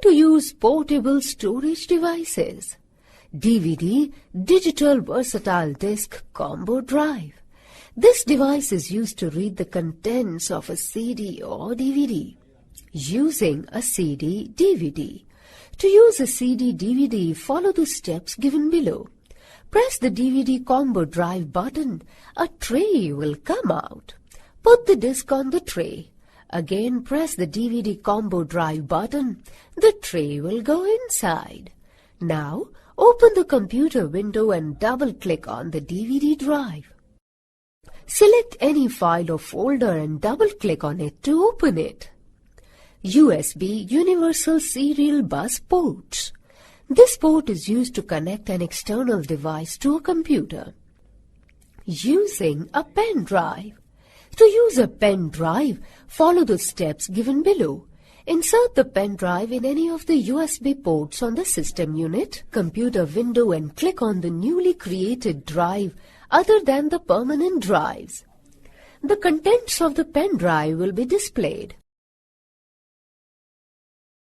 to use portable storage devices. DVD, Digital Versatile Disc Combo Drive. This device is used to read the contents of a CD or DVD. Using a CD-DVD. To use a CD-DVD, follow the steps given below. Press the DVD combo drive button. A tray will come out. Put the disc on the tray. Again press the DVD combo drive button. The tray will go inside. Now open the computer window and double-click on the DVD drive. Select any file or folder and double-click on it to open it. USB Universal Serial Bus Ports. This port is used to connect an external device to a computer. Using a pen drive. To use a pen drive, follow the steps given below. Insert the pen drive in any of the USB ports on the system unit, computer window and click on the newly created drive other than the permanent drives. The contents of the pen drive will be displayed.